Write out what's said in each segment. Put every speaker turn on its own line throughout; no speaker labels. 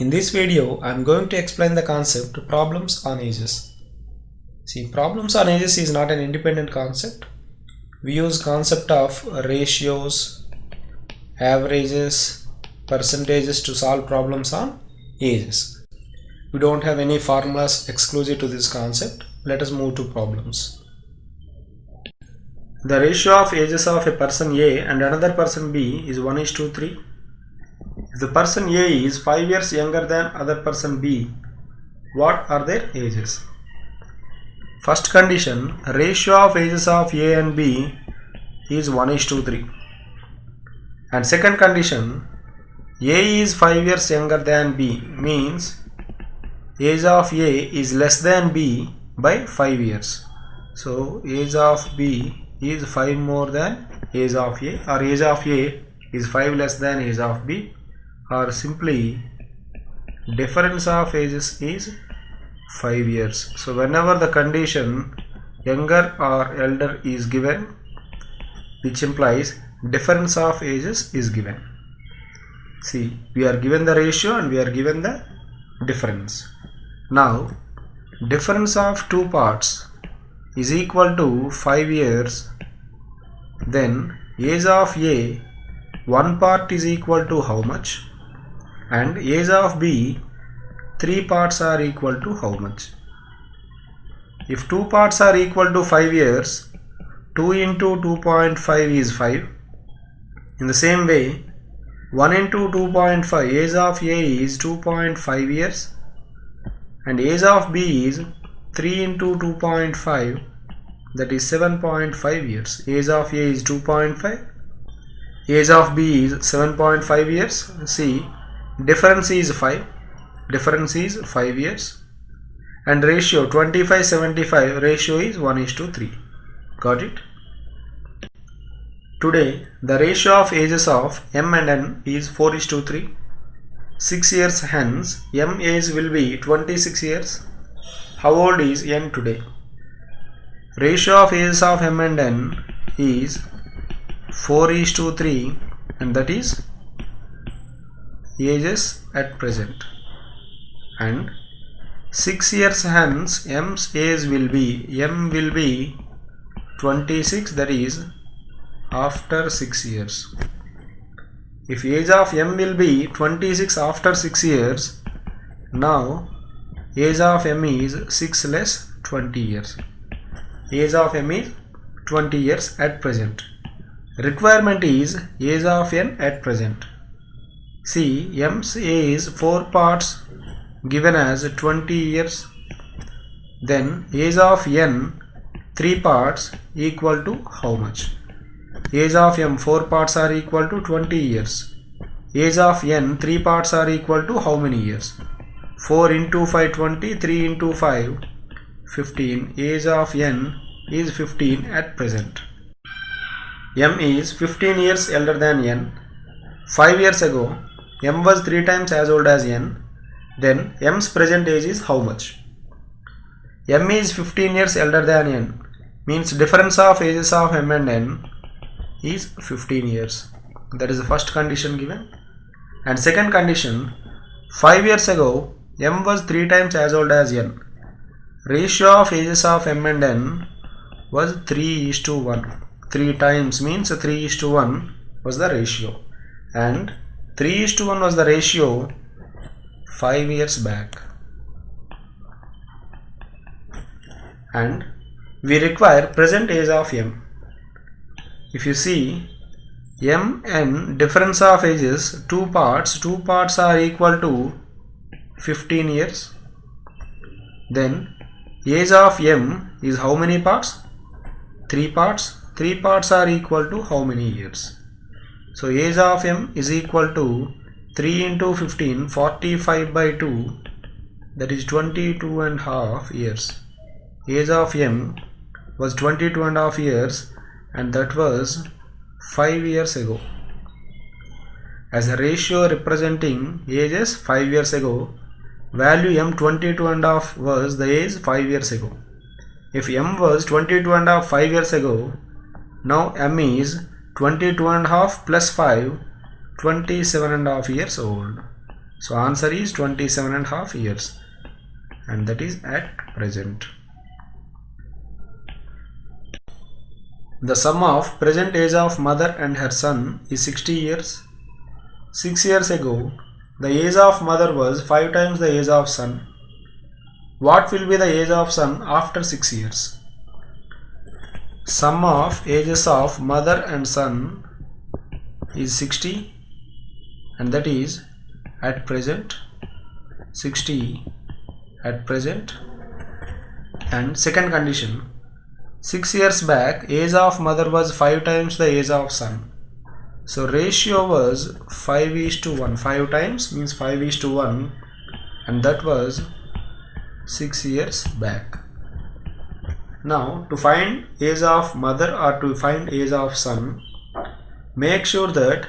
In this video, I am going to explain the concept problems on ages. See, problems on ages is not an independent concept. We use concept of ratios, averages, percentages to solve problems on ages. We don't have any formulas exclusive to this concept. Let us move to problems. The ratio of ages of a person A and another person B is 1:3. If the person A is 5 years younger than other person B, what are their ages? First condition, ratio of ages of A and B is 1:3. And second condition, A is 5 years younger than B, means age of A is less than B by 5 years. So age of B is 5 more than age of A, or age of A is 5 less than age of B, or simply difference of ages is 5 years. So whenever the condition younger or elder is given, which implies difference of ages is given. See, we are given the ratio and we are given the difference. Now difference of two parts is equal to 5 years, then age of A, one part is equal to how much, and age of B, three parts are equal to how much. If two parts are equal to 5 years, 2 into 2.5 is 5. In the same way, 1 into 2.5, age of A is 2.5 years and age of B is 3 into 2.5, that is 7.5 years. Age of A is 2.5, age of B is 7.5 years. See, difference is 5, difference is 5 years, and ratio 25:75, ratio is 1:3. Got it? Today the ratio of ages of M and N is 4:3. 6 years hence M age will be 26 years. How old is N today? Ratio of ages of M and N is 4:3, and that is ages at present. And 6 years hence M's age will be, M will be 26, that is after 6 years. If age of M will be 26 after 6 years, now age of M is 6 less 20 years. Age of M is 20 years at present. Requirement is age of N at present. See, M's age 4 parts given as 20 years, then age of N 3 parts equal to how much? Age of M 4 parts are equal to 20 years. Age of N 3 parts are equal to how many years? 4 into 5 20, 3 into 5 15. Age of N is 15 at present. M is 15 years elder than N. 5 years ago M was 3 times as old as N. Then M's present age is how much? M is 15 years elder than N, means difference of ages of M and N is 15 years. That is the first condition given. And second condition, 5 years ago M was 3 times as old as N. Ratio of ages of M and N was 3:1. 3 times means 3:1 was the ratio, and 3:1 was the ratio 5 years back. And we require present age of M. If you see, M and difference of ages, two parts are equal to 15 years. Then age of M is how many parts? 3 parts. 3 parts are equal to how many years? So age of M is equal to 3 into 15, 45 by 2, that is 22 and a half years. Age of M was 22 and a half years, and that was 5 years ago. As a ratio representing ages 5 years ago, value M 22 and a half was the age 5 years ago. If M was 22 and a half 5 years ago, now M is 22 and a half plus 5, 27 and a half years old. So answer is 27.5 years, and that is at present. The sum of present age of mother and her son is 60 years. 6 years ago, the age of mother was 5 times the age of son. What will be the age of son after 6 years? Sum of ages of mother and son is 60, and that is at present 60 at present. And second condition, 6 years back age of mother was 5 times the age of son. So ratio was 5:1. 5 times means 5:1, and that was 6 years back. Now to find age of mother or to find age of son, make sure that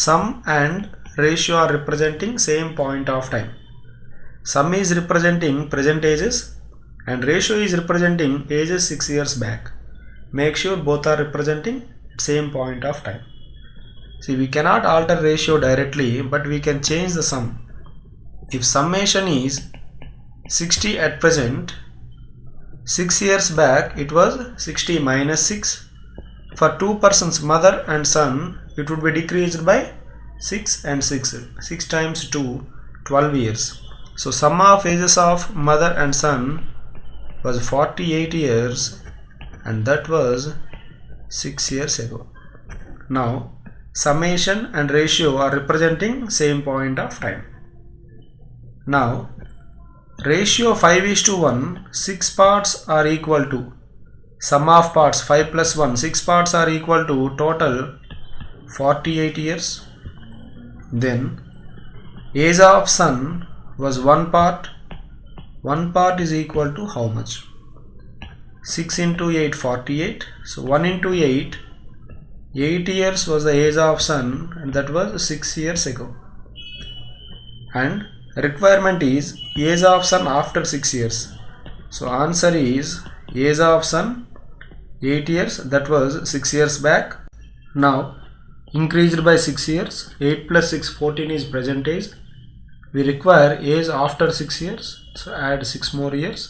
sum and ratio are representing same point of time. Sum is representing present ages and ratio is representing ages 6 years back. Make sure both are representing same point of time. See, we cannot alter ratio directly, but we can change the sum. If summation is 60 at present, 6 years back it was 60 minus 6. For two persons, mother and son, it would be decreased by 6 and 6. 6 times 2, 12 years. So sum of ages of mother and son was 48 years, and that was 6 years ago. Now summation and ratio are representing same point of time. Now ratio 5:1, 6 parts are equal to sum of parts 5 plus 1, 6 parts are equal to total 48 years. Then age of son was 1 part. 1 part is equal to how much? 6 into 8, 48. So 1 into 8, 8 years was the age of son, and that was 6 years ago. And requirement is age of son after 6 years. So answer is age of son 8 years, that was 6 years back. Now increased by 6 years. 8 plus 6, 14 is present age. We require age after 6 years, so add 6 more years.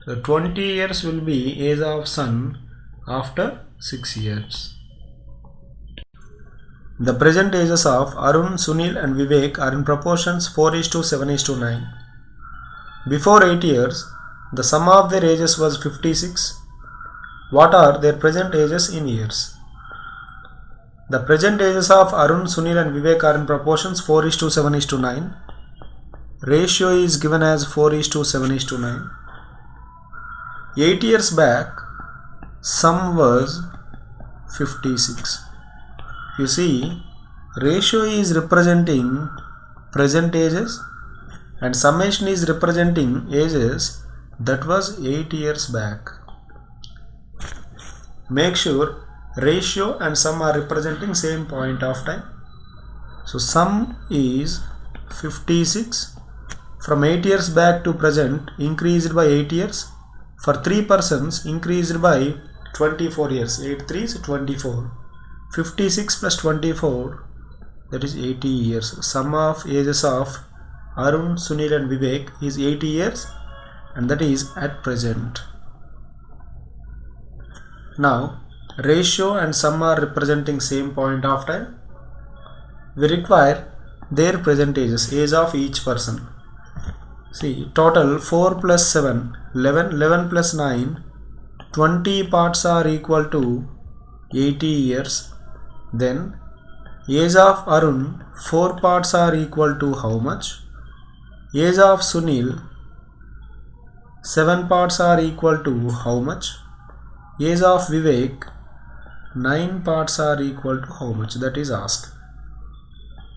So 20 years will be age of son after 6 years. The present ages of Arun, Sunil and Vivek are in proportions 4:7:9. Before 8 years, the sum of their ages was 56. What are their present ages in years? The present ages of Arun, Sunil and Vivek are in proportions 4:7:9. Ratio is given as 4:7:9. 8 years back, sum was 56. You see, ratio is representing present ages and summation is representing ages that was 8 years back. Make sure ratio and sum are representing same point of time. So sum is 56. From 8 years back to present, increased by 8 years. For 3 persons, increased by 24 years. 8 3s 24. 56 plus 24, that is 80 years. Sum of ages of Arun, Sunil and Vivek is 80 years, and that is at present. Now ratio and sum are representing same point of time. We require their present ages, age of each person. See, total 4 plus 7, 11, 11 plus 9, 20 parts are equal to 80 years. Then age of Arun, 4 parts are equal to how much? Age of Sunil, 7 parts are equal to how much? Age of Vivek, 9 parts are equal to how much? That is asked.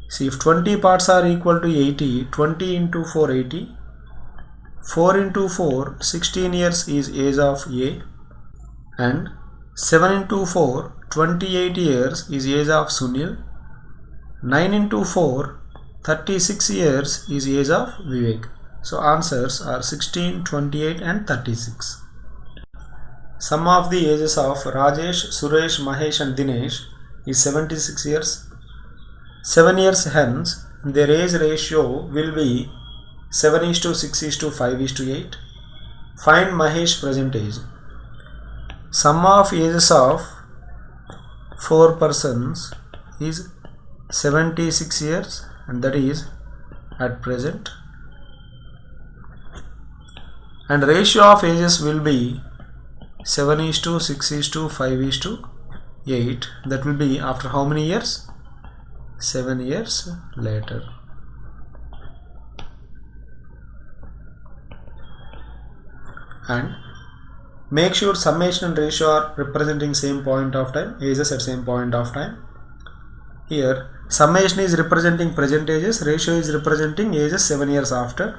See, if 20 parts are equal to 80, 20 into 4, 80. 4 into 4, 16 years is age of A, and 7 into 4, 28 years is age of Sunil. 9 into 4, 36 years is age of Vivek. So answers are 16, 28 and 36. Sum of the ages of Rajesh, Suresh, Mahesh and Dinesh is 76 years. 7 years hence, their age ratio will be 7:6:5:8. Find Mahesh present age. Sum of ages of 4 persons is 76 years, and that is at present. And ratio of ages will be 7:6:5:8. That will be after how many years? 7 years later. And make sure summation and ratio are representing same point of time, ages at same point of time. Here summation is representing present ages, ratio is representing ages 7 years after.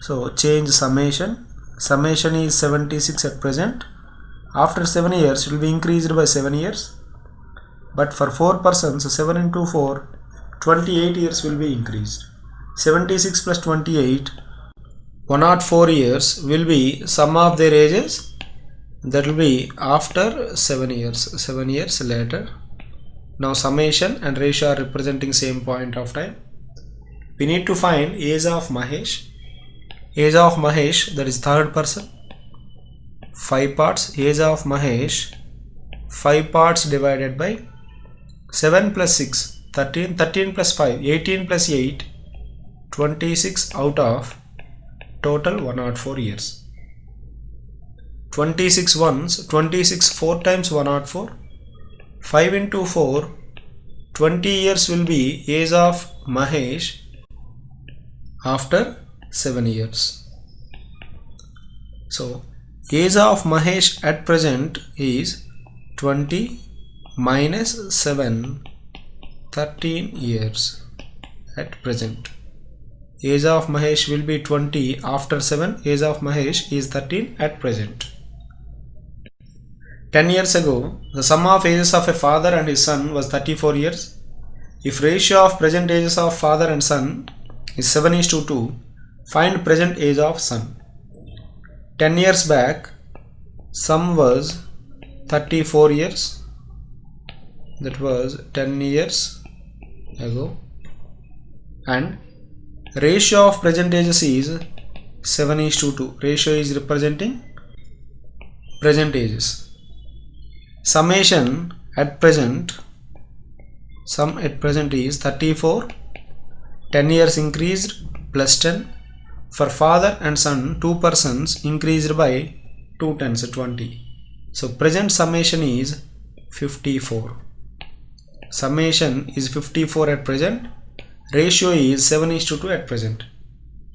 So change summation. Summation is 76 at present. After 7 years it will be increased by 7 years. But for 4 persons, 7 into 4, 28 years will be increased. 76 plus 28, 104 years will be sum of their ages. That will be after 7 years, 7 years later. Now summation and ratio are representing same point of time. We need to find age of Mahesh. Age of Mahesh, that is third person. 5 parts. Age of Mahesh, 5 parts divided by 7 plus 6, 13, 13 plus 5, 18 plus 8, 26 out of total 104 years. 26 ones, 26 4 times 104, 5 into 4, 20 years will be age of Mahesh after 7 years. So age of Mahesh at present is 20 minus 7, 13 years at present. Age of Mahesh will be 20 after 7. Age of Mahesh is 13 at present. 10 years ago, the sum of ages of a father and his son was 34 years. If ratio of present ages of father and son is 7:2, find present age of son. 10 years back, sum was 34 years. That was 10 years ago. And ratio of present ages is 7:2. Ratio is representing present ages. Summation at present, sum at present is 34. 10 years increased plus 10. For father and son, 2 persons increased by 2 tens, 20. So present summation is 54. Summation is 54 at present. Ratio is 7:2 at present.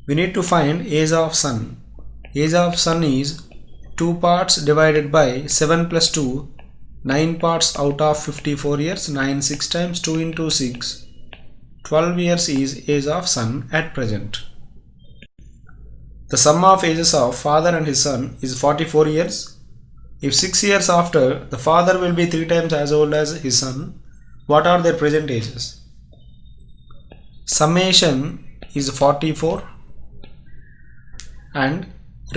We need to find age of son. Age of son is 2 parts divided by 7 plus 2, 9 parts out of 54 years. 9 6 times 2 into 6, 12 years is age of son at present. The sum of ages of father and his son is 44 years. If 6 years after, the father will be 3 times as old as his son, what are their present ages? Summation is 44 and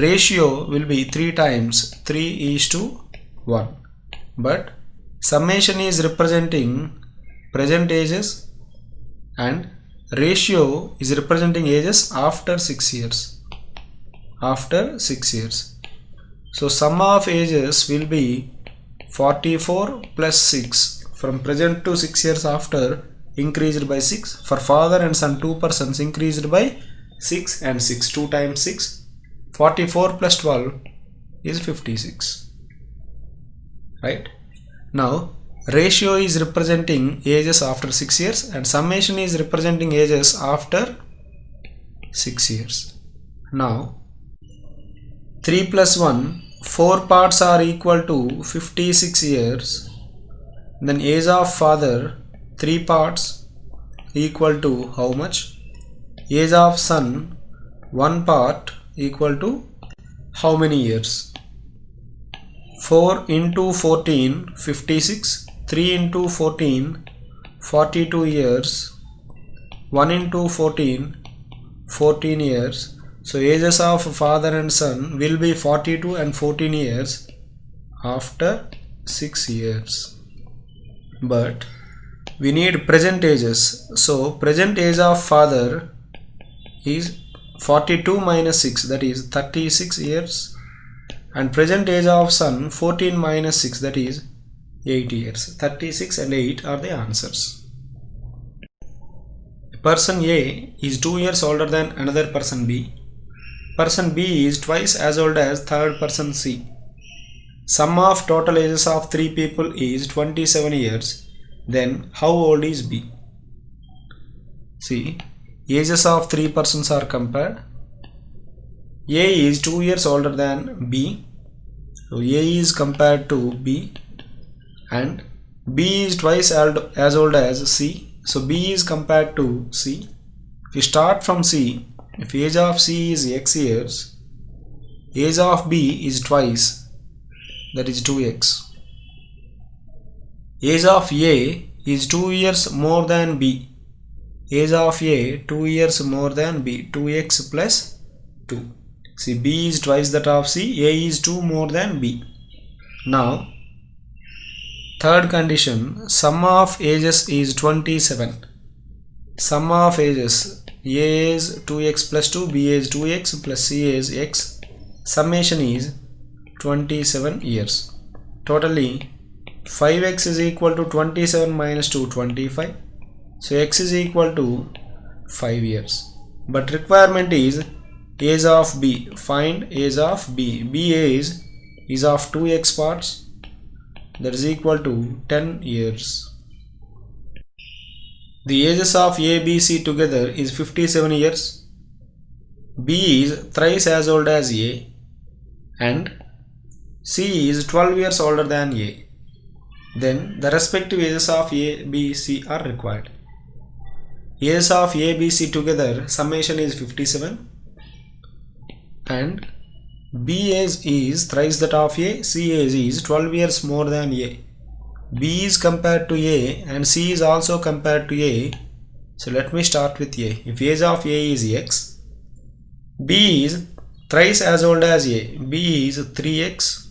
ratio will be 3 times 3:1. But summation is representing present ages and ratio is representing ages after 6 years. After 6 years. So sum of ages will be 44 plus 6. From present to 6 years after, increased by 6. For father and son, 2 persons increased by 6 and 6. 2 times 6. 44 plus 12 is 56. Right? Now ratio is representing ages after 6 years and summation is representing ages after 6 years. Now 3 plus 1, 4 parts are equal to 56 years. Then age of father, 3 parts equal to how much? Age of son, 1 part equal to how many years? 4 into 14, 56. 3 into 14, 42 years. 1 into 14, 14 years. So ages of father and son will be 42 and 14 years after 6 years. But we need present ages. So present age of father is 42 minus 6, that is 36 years, and present age of son 14 minus 6, that is 8 years. 36 and 8 are the answers. Person A is 2 years older than another person B. Person B is twice as old as third person C. Sum of total ages of 3 people is 27 years. Then how old is B? See, ages of 3 persons are compared. A is 2 years older than B. So A is compared to B, and B is twice as old as C. So B is compared to C. If we start from C, if age of C is X years, age of B is twice, that is 2x. Age of A is 2 years more than B. Age of A 2 years more than B, 2x plus 2. See, B is twice that of C, A is 2 more than B. Now, third condition, sum of ages is 27. Sum of ages, A is 2x plus 2, B is 2x plus C is x. Summation is 27 years. Totally 5x is equal to 27 minus 2, 25. So x is equal to 5 years. But requirement is age of B. Find age of B. B age is of 2x parts, that is equal to 10 years. The ages of A, B, C together is 57 years. B is thrice as old as A, and C is 12 years older than A. Then the respective ages of A, B, C are required. Ages of A, B, C together summation is 57, and B age is thrice that of A, C age is 12 years more than A. B is compared to A and C is also compared to A. So let me start with A. If age of A is X, B is thrice as old as A. B is 3x,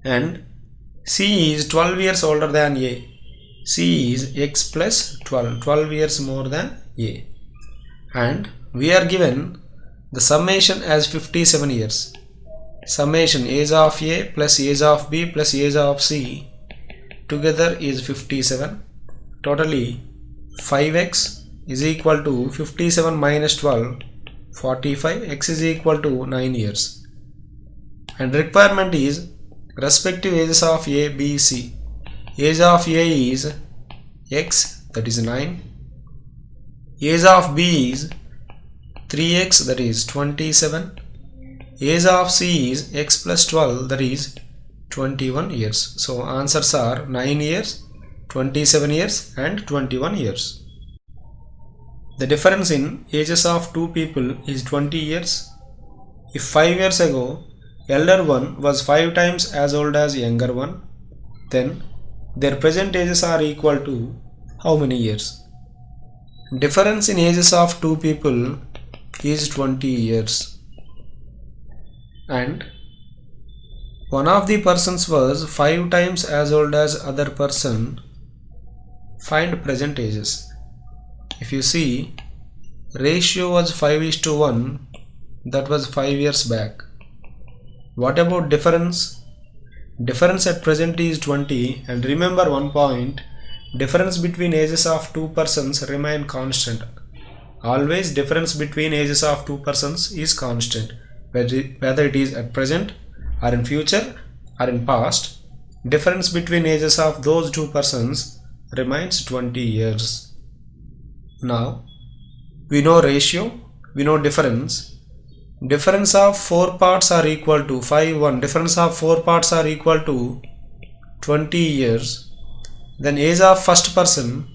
and C is 12 years older than A. C is x plus 12 years more than A. And we are given the summation as 57 years. Summation age of A plus age of B plus age of C together is 57. Totally 5x is equal to 57 minus 12, 45. X is equal to 9 years. And requirement is respective ages of A, B, C. Age of A is x, that is 9. Age of B is 3x, that is 27. Age of C is x plus 12, that is 21 years. So answers are 9 years, 27 years and 21 years. The difference in ages of two people is 20 years. If 5 years ago elder one was 5 times as old as younger one, then their present ages are equal to how many years? Difference in ages of two people is 20 years. And one of the persons was 5 times as old as other person. Find present ages. If you see, ratio was 5:1, that was 5 years back. What about difference? Difference at present is 20, and remember one point, difference between ages of two persons remain constant. Always difference between ages of two persons is constant, whether it is at present or in future or in past. Difference between ages of those two persons remains 20 years. Now we know ratio, we know difference. Difference of 4 parts are equal to 5, 1. Difference of 4 parts are equal to 20 years. Then age of first person,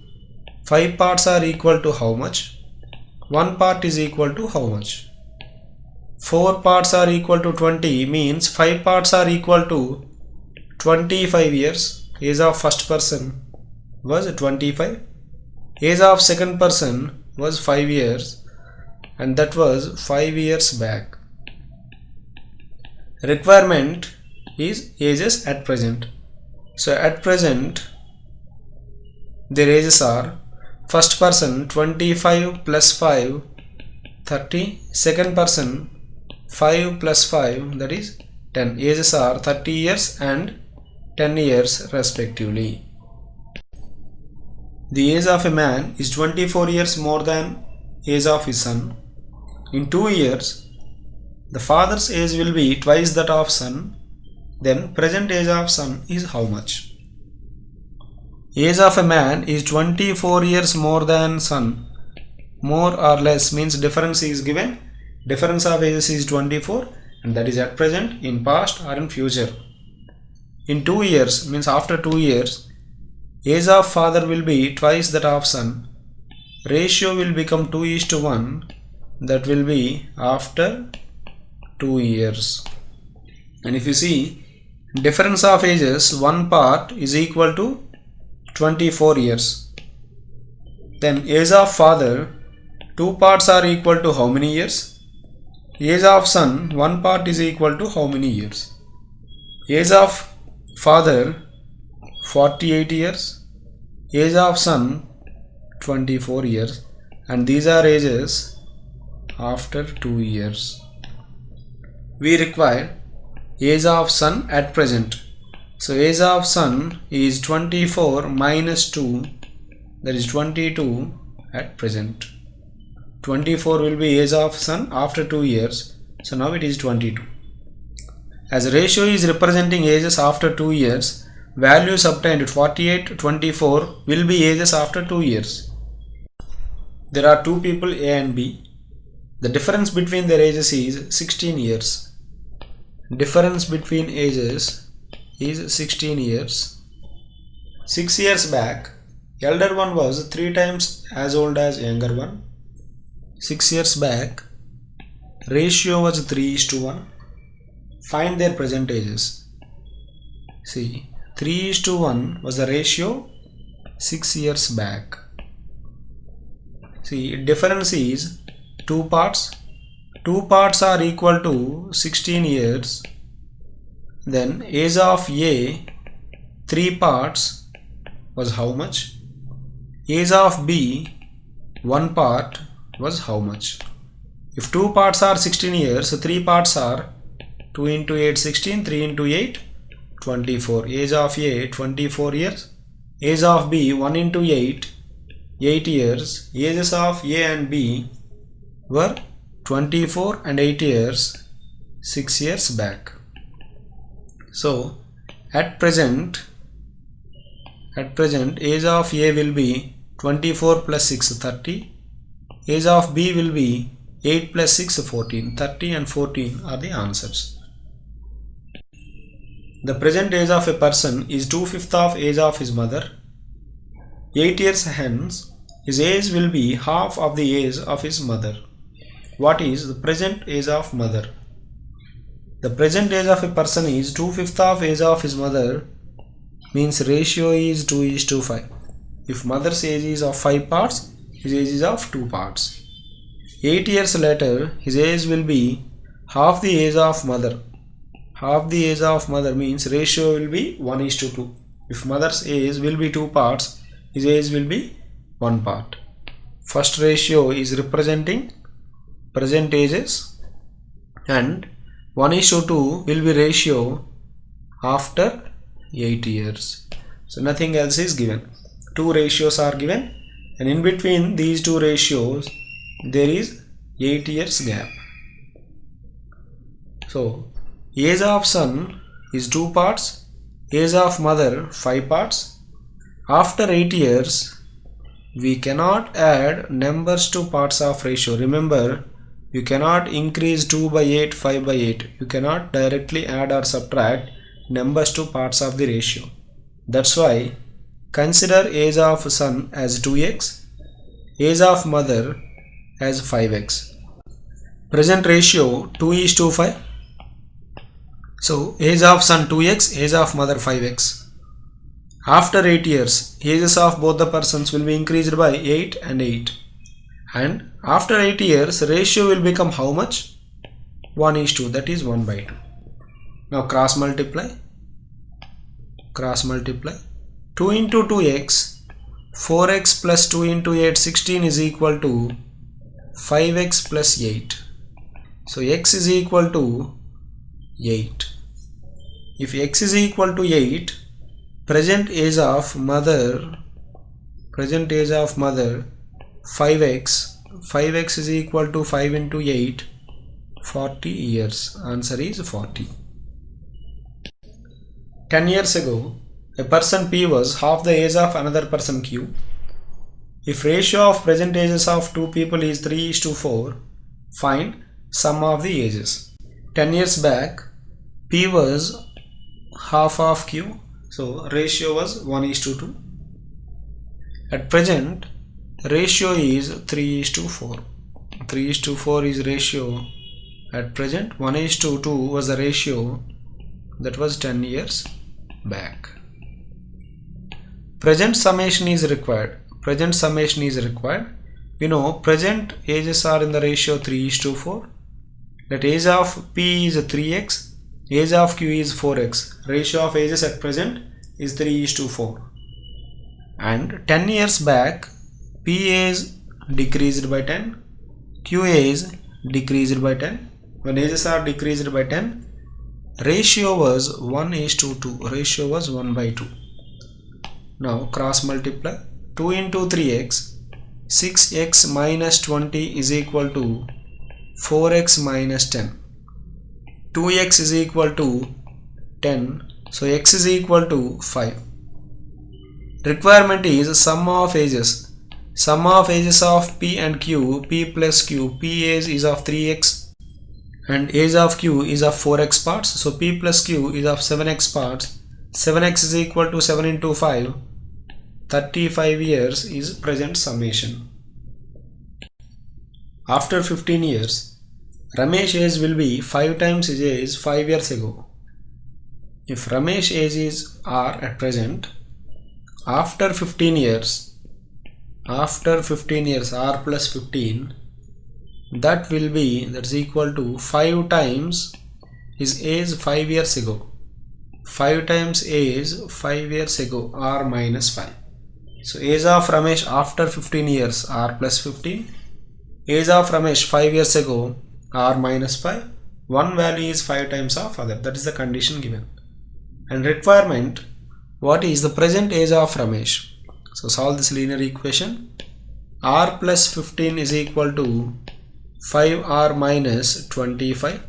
5 parts are equal to how much? 1 part is equal to how much? 4 parts are equal to 20 means 5 parts are equal to 25 years. Age of first person was 25. Age of second person was 5 years. And that was 5 years back. Requirement is ages at present. So at present their ages are: first person 25 plus 5 30, second person 5 plus 5 that is 10. Ages are 30 years and 10 years respectively. The age of a man is 24 years more than age of his son. In 2 years, the father's age will be twice that of son. Then present age of son is how much? Age of a man is 24 years more than son. More or less means difference is given. Difference of ages is 24 and that is at present, in past or in future. In 2 years means after 2 years, age of father will be twice that of son. Ratio will become 2:1. That will be after 2 years. And if you see, difference of ages, one part is equal to 24 years. Then age of father, two parts are equal to how many years? Age of son, one part is equal to how many years? Age of father 48 years, age of son 24 years, and these are ages after 2 years. We require age of son at present. So age of son is 24 minus 2, that is 22 at present. 24 will be age of son after 2 years. So now it is 22. As ratio is representing ages after 2 years, values obtained 48, 24 will be ages after 2 years. There are two people A and B. The difference between their ages is 16 years. Difference between ages is 16 years. 6 years back, elder one was 3 times as old as younger one. 6 years back, ratio was 3:1. Find their present ages. See, 3:1 was the ratio 6 years back. See, difference is 2 parts. 2 parts are equal to 16 years. Then age of A, 3 parts was how much? Age of B, 1 part was how much? If 2 parts are 16 years, so 3 parts are 2 into 8 16, 3 into 8 24. Age of A 24 years. Age of B 1 into 8 8 years. Ages of A and B were 24 and 8 years 6 years back. So at present age of A will be 24 plus 6 30. Age of B will be 8 plus 6 14. 30 and 14 are the answers. The present age of a person is 2/5 of age of his mother. 8 years hence, his age will be half of the age of his mother. What is the present age of mother? The present age of a person is 2/5 of age of his mother, means ratio is 2:5. If mother's age is of 5 parts, his age is of 2 parts. 8 years later, his age will be half the age of mother. Half the age of mother means ratio will be 1:2. If mother's age will be 2 parts, his age will be 1 part. First ratio is representing present ages and 1:2 will be ratio after 8 years. So nothing else is given. 2 ratios are given and in between these 2 ratios there is 8 years gap. So age of son is 2 parts, age of mother 5 parts. After 8 years, we cannot add numbers to parts of ratio. Remember, you cannot increase 2 by 8, 5 by 8. You cannot directly add or subtract numbers to parts of the ratio. That's why consider age of son as 2x, age of mother as 5x. Present ratio 2:5. So age of son 2x, age of mother 5x. After 8 years, ages of both the persons will be increased by 8 and 8. And after 8 years, ratio will become how much? 1:2, that is 1/2. Now cross multiply. 2 into 2x, 4x plus 2 into 8, 16 is equal to 5x plus 8. So x is equal to 8. If x is equal to 8, present age of mother 5x. 5x is equal to 5 into 8, 40 years. Answer is 40. 10 years ago, a person P was half the age of another person Q. If ratio of present ages of two people is 3:4, find sum of the ages. 10 years back, P was half of Q, so ratio was 1:2. At present, ratio is 3:4. 3:4 is ratio at present. 1:2 was the ratio that was 10 years back. Present summation is required. We know present ages are in the ratio 3:4. That age of P is 3x, age of Q is 4x. Ratio of ages at present is 3:4. And 10 years back, P age decreased by 10, Q age decreased by 10. When ages are decreased by 10, ratio was 1:2. Ratio was 1/2. Now cross multiply. 2 into 3x, 6x minus 20 is equal to 4x minus 10. 2x is equal to 10. So x is equal to 5. Requirement is sum of ages. Sum of ages of P and Q, P plus Q. P age is of 3x and age of Q is of 4x parts. So P plus Q is of 7x parts. 7x is equal to 7 into 5. 35 years is present summation. After 15 years, Ramesh age will be 5 times his age 5 years ago. If Ramesh age is R at present, after 15 years R plus 15, that's equal to 5 times his age 5 years ago. 5 times age 5 years ago, R minus 5. So age of Ramesh after 15 years, R plus 15. Age of Ramesh 5 years ago, R minus 5. One value is 5 times of other. That is the condition given. And requirement, what is the present age of Ramesh? So solve this linear equation. R plus 15 is equal to 5R minus 25.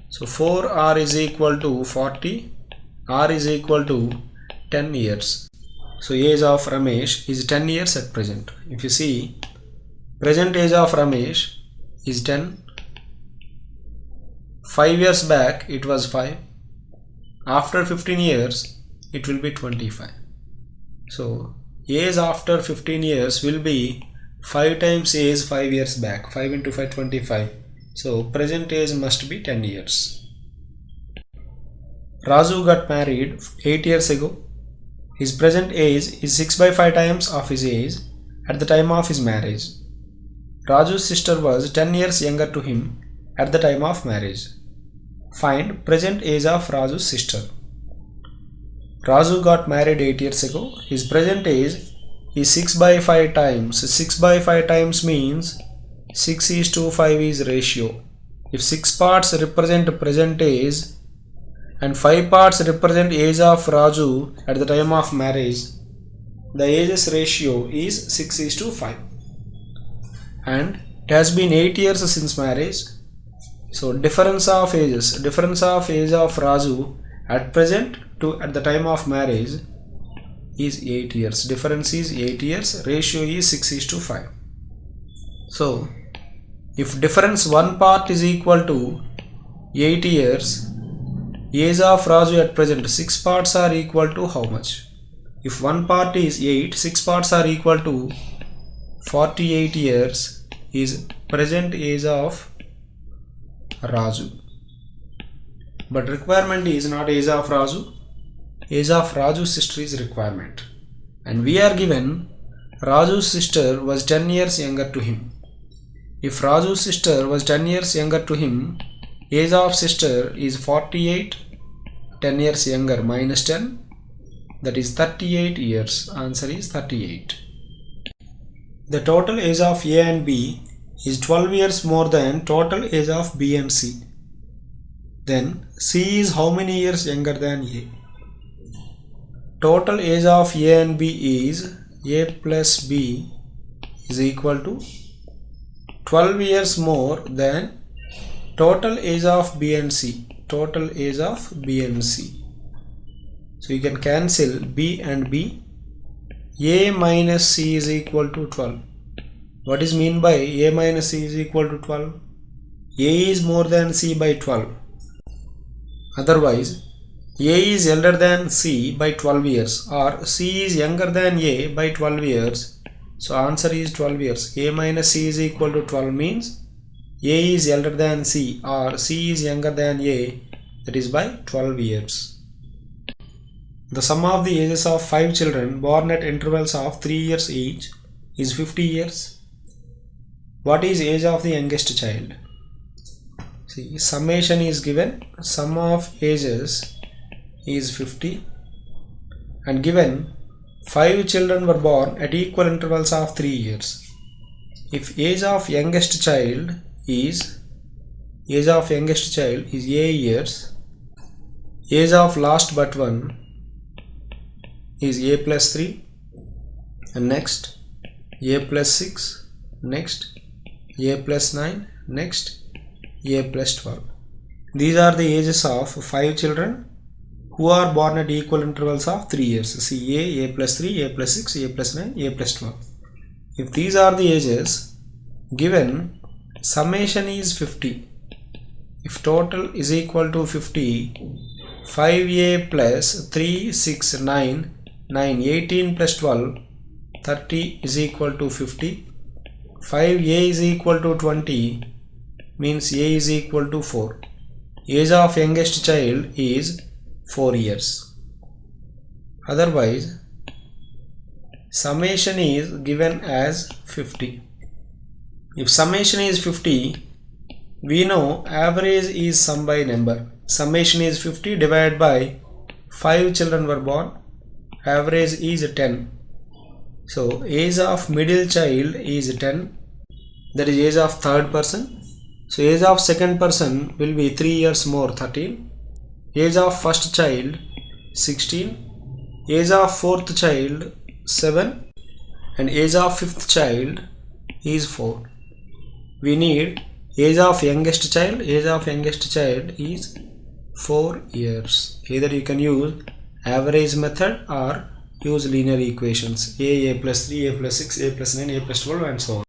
So 4R is equal to 40. R is equal to 10 years. So age of Ramesh is 10 years at present. If you see, present age of Ramesh is 10. 5 years back it was 5. After 15 years it will be 25. So age after 15 years will be 5 times age 5 years back. 5 into 5, 25. So present age must be 10 years. Raju got married 8 years ago. His present age is 6/5 times of his age at the time of his marriage. Raju's sister was 10 years younger to him at the time of marriage. Find present age of Raju's sister. Raju got married 8 years ago. His present age is 6/5 times. 6/5 times means 6:5 is ratio. If 6 parts represent present age and 5 parts represent age of Raju at the time of marriage, the ages ratio is 6:5. And it has been 8 years since marriage. So difference of age of Raju at present to at the time of marriage is 8 years. Difference is 8 years. Ratio is 6:5. So if difference one part is equal to 8 years, age of Raju at present 6 parts are equal to how much? If one part is 8, 6 parts are equal to 48 years is present age of Raju. But requirement is not age of Raju. Age of Raju's sister is requirement. And we are given Raju's sister was 10 years younger to him. If Raju's sister was 10 years younger to him, age of sister is 48, 10 years younger minus 10, that is 38 years. Answer is 38. The total age of A and B is 12 years more than total age of B and C. Then C is how many years younger than A? Total age of A and B is A plus B is equal to 12 years more than total age of B and C. Total age of B and C. So you can cancel B and B. A minus C is equal to 12. What is mean by A minus C is equal to 12? A is more than C by 12. Otherwise, A is elder than C by 12 years, or C is younger than A by 12 years. So answer is 12 years. A minus C is equal to 12 means A is elder than C, or C is younger than A, that is by 12 years. The sum of the ages of 5 children born at intervals of 3 years each is 50 years. What is age of the youngest child? See, summation is given, sum of ages is 50, and given 5 children were born at equal intervals of 3 years. If age of youngest child is A years, age of last but one is A plus 3, and next A plus 6, next A plus 9, next A plus 12. These are the ages of 5 children who are born at equal intervals of 3 years. See, A plus 3, A plus 6, A plus 9, A plus 12. If these are the ages, given summation is 50. If total is equal to 50, 5A plus 3, 6, 9, 18 plus 12, 30 is equal to 50. 5A is equal to 20 means A is equal to 4. Age of youngest child is 4 years. Otherwise, summation is given as 50. If summation is 50, we know average is sum by number. Summation is 50 divided by 5 children were born. Average is 10. So age of middle child is 10. That is age of third person. So age of second person will be 3 years more, 13. Age of first child 16. Age of fourth child 7. And age of fifth child is 4. We need age of youngest child. Age of youngest child is 4 years. Either you can use average method or use linear equations. A plus 3, A plus 6, A plus 9, A plus 12 and so on.